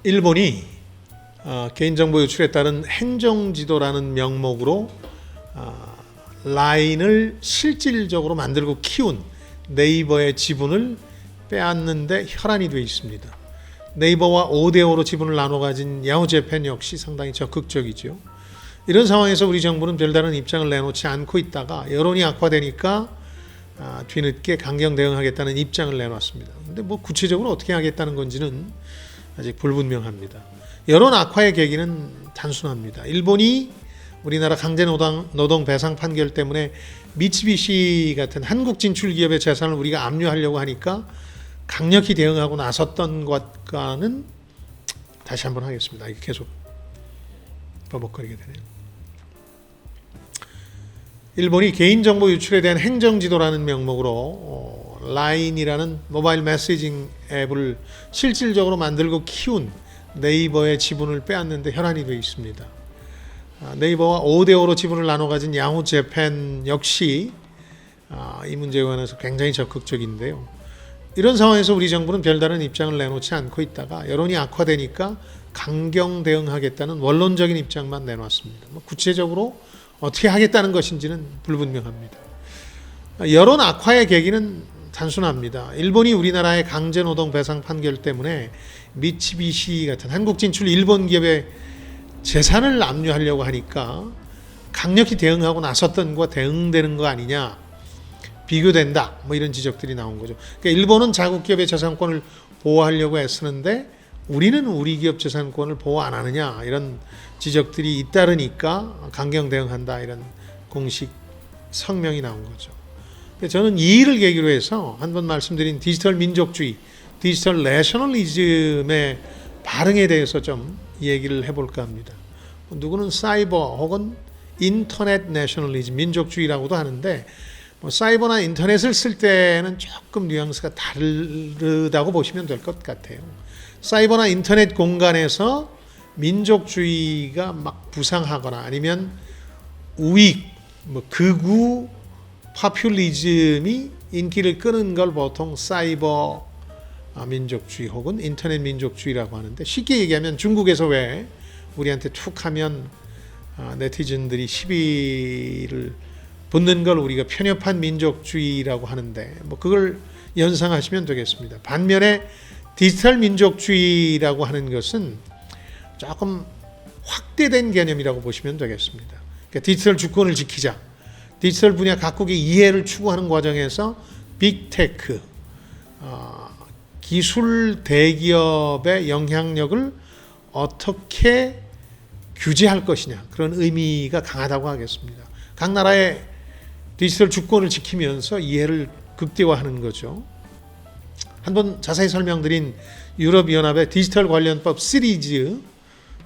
일본이 개인정보 유출에 따른 행정지도라는 명목으로 라인을 실질적으로 만들고 키운 네이버의 지분을 빼앗는데 혈안이 되어 있습니다. 네이버와 5대5로 지분을 나눠 가진 야후재팬 역시 상당히 적극적이죠. 이런 상황에서 우리 정부는 별다른 입장을 내놓지 않고 있다가 여론이 악화되니까 뒤늦게 강경 대응하겠다는 입장을 내놨습니다. 근데 뭐 구체적으로 어떻게 하겠다는 건지는 아직 불분명합니다. 여론 악화의 계기는 단순합니다. 일본이 우리나라 강제노동 배상 판결 때문에 미쓰비시 같은 한국 진출 기업의 재산을 우리가 압류하려고 하니까 강력히 대응하고 나섰던 것과는 다시 한번 하겠습니다. 이게 계속 버벅거리게 되네요. 일본이 개인정보 유출에 대한 행정지도라는 명목으로 라인이라는 모바일 메시징 앱을 실질적으로 만들고 키운 네이버의 지분을 빼앗는데 혈안이 되어 있습니다. 네이버와 5대5로 지분을 나눠 가진 야후재팬 역시 이 문제에 관해서 굉장히 적극적인데요. 이런 상황에서 우리 정부는 별다른 입장을 내놓지 않고 있다가 여론이 악화되니까 강경 대응하겠다는 원론적인 입장만 내놨습니다. 구체적으로 어떻게 하겠다는 것인지는 불분명합니다. 여론 악화의 계기는 단순합니다. 일본이 우리나라의 강제노동 배상 판결 때문에 미쓰비시 같은 한국 진출 일본 기업의 재산을 압류하려고 하니까 강력히 대응하고 나섰던 것과 대응되는 거 아니냐, 비교된다, 뭐 이런 지적들이 나온 거죠. 그러니까 일본은 자국 기업의 재산권을 보호하려고 애쓰는데 우리는 우리 기업 재산권을 보호 안 하느냐, 이런 지적들이 잇따르니까 강경 대응한다, 이런 공식 성명이 나온 거죠. 저는 이 일을 계기로 해서 한번 말씀드린 디지털 민족주의, 디지털 내셔널리즘의 발흥에 대해서 좀 얘기를 해볼까 합니다. 누구는 사이버 혹은 인터넷 내셔널리즘, 민족주의라고도 하는데 사이버나 인터넷을 쓸 때는 조금 뉘앙스가 다르다고 보시면 될 것 같아요. 사이버나 인터넷 공간에서 민족주의가 막 부상하거나 아니면 우익, 극우 파퓰리즘이 인기를 끄는 걸 보통 사이버 민족주의 혹은 인터넷 민족주의라고 하는데, 쉽게 얘기하면 중국에서 왜 우리한테 툭 하면 네티즌들이 시비를 붙는 걸 우리가 편협한 민족주의라고 하는데 그걸 연상하시면 되겠습니다. 반면에 디지털 민족주의라고 하는 것은 조금 확대된 개념이라고 보시면 되겠습니다. 그러니까 디지털 주권을 지키자, 디지털 분야 각국의 이해를 추구하는 과정에서 빅테크, 기술 대기업의 영향력을 어떻게 규제할 것이냐, 그런 의미가 강하다고 하겠습니다. 각 나라의 디지털 주권을 지키면서 이해를 극대화하는 거죠. 한번 자세히 설명드린 유럽연합의 디지털 관련법 시리즈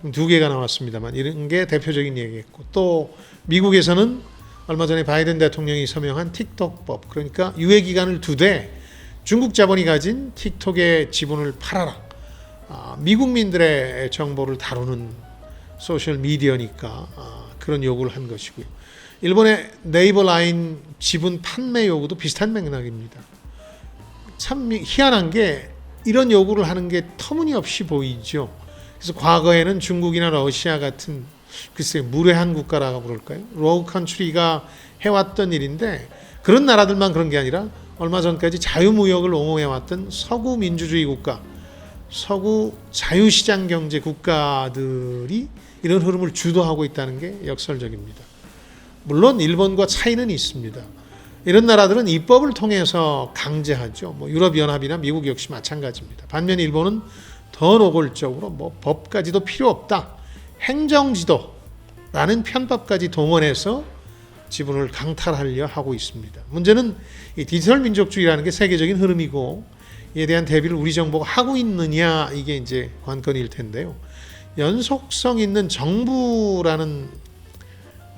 2개가 나왔습니다만 이런 게 대표적인 얘기겠고, 또 미국에서는 얼마 전에 바이든 대통령이 서명한 틱톡법, 그러니까 유예 기간을 두되 중국 자본이 가진 틱톡의 지분을 팔아라, 미국민들의 정보를 다루는 소셜 미디어니까 그런 요구를 한 것이고요. 일본의 네이버 라인 지분 판매 요구도 비슷한 맥락입니다. 참 희한한 게 이런 요구를 하는 게 터무니없이 보이죠. 그래서 과거에는 중국이나 러시아 같은 글쎄 무례한 국가라고 그럴까요? 로우 컨트리가 해왔던 일인데, 그런 나라들만 그런 게 아니라 얼마 전까지 자유무역을 옹호해왔던 서구 민주주의 국가, 서구 자유시장 경제 국가들이 이런 흐름을 주도하고 있다는 게 역설적입니다. 물론 일본과 차이는 있습니다. 이런 나라들은 입법을 통해서 강제하죠. 유럽연합이나 미국 역시 마찬가지입니다. 반면 일본은 더 노골적으로 법까지도 필요 없다, 행정지도라는 편법까지 동원해서 지분을 강탈하려 하고 있습니다. 문제는 이 디지털 민족주의라는 게 세계적인 흐름이고, 이에 대한 대비를 우리 정부가 하고 있느냐, 이게 이제 관건일 텐데요. 연속성 있는 정부라는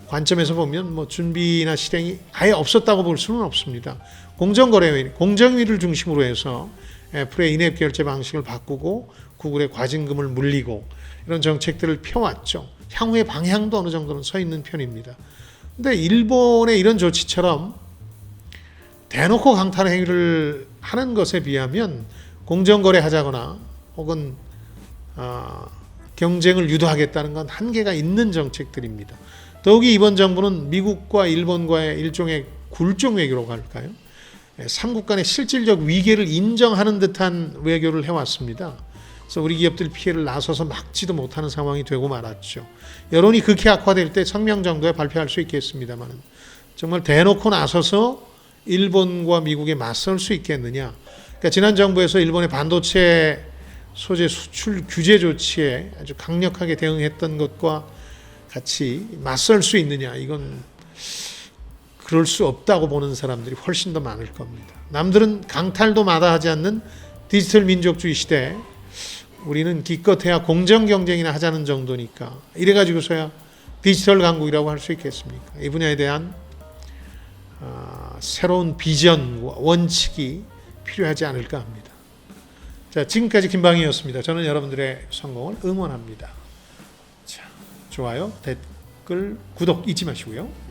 관점에서 보면 준비나 실행이 아예 없었다고 볼 수는 없습니다. 공정거래위원회, 공정위를 중심으로 해서 애플의 인앱 결제 방식을 바꾸고 구글의 과징금을 물리고 이런 정책들을 펴왔죠. 향후의 방향도 어느 정도는 서 있는 편입니다. 근데 일본의 이런 조치처럼 대놓고 강탈 행위를 하는 것에 비하면 공정거래 하자거나 혹은 경쟁을 유도하겠다는 건 한계가 있는 정책들입니다. 더욱이 이번 정부는 미국과 일본과의 일종의 굴종 외교라고 할까요? 삼국 간의 실질적 위계를 인정하는 듯한 외교를 해왔습니다. 그래서 우리 기업들 피해를 나서서 막지도 못하는 상황이 되고 말았죠. 여론이 극히 악화될 때 성명 정도에 발표할 수 있겠습니다만 정말 대놓고 나서서 일본과 미국에 맞설 수 있겠느냐. 그러니까 지난 정부에서 일본의 반도체 소재 수출 규제 조치에 아주 강력하게 대응했던 것과 같이 맞설 수 있느냐. 이건 그럴 수 없다고 보는 사람들이 훨씬 더 많을 겁니다. 남들은 강탈도 마다하지 않는 디지털 민족주의 시대에 우리는 기껏해야 공정 경쟁이나 하자는 정도니까 이래가지고서야 디지털 강국이라고 할 수 있겠습니까? 이 분야에 대한 새로운 비전과 원칙이 필요하지 않을까 합니다. 자, 지금까지 김방희였습니다. 저는 여러분들의 성공을 응원합니다. 자, 좋아요, 댓글, 구독 잊지 마시고요.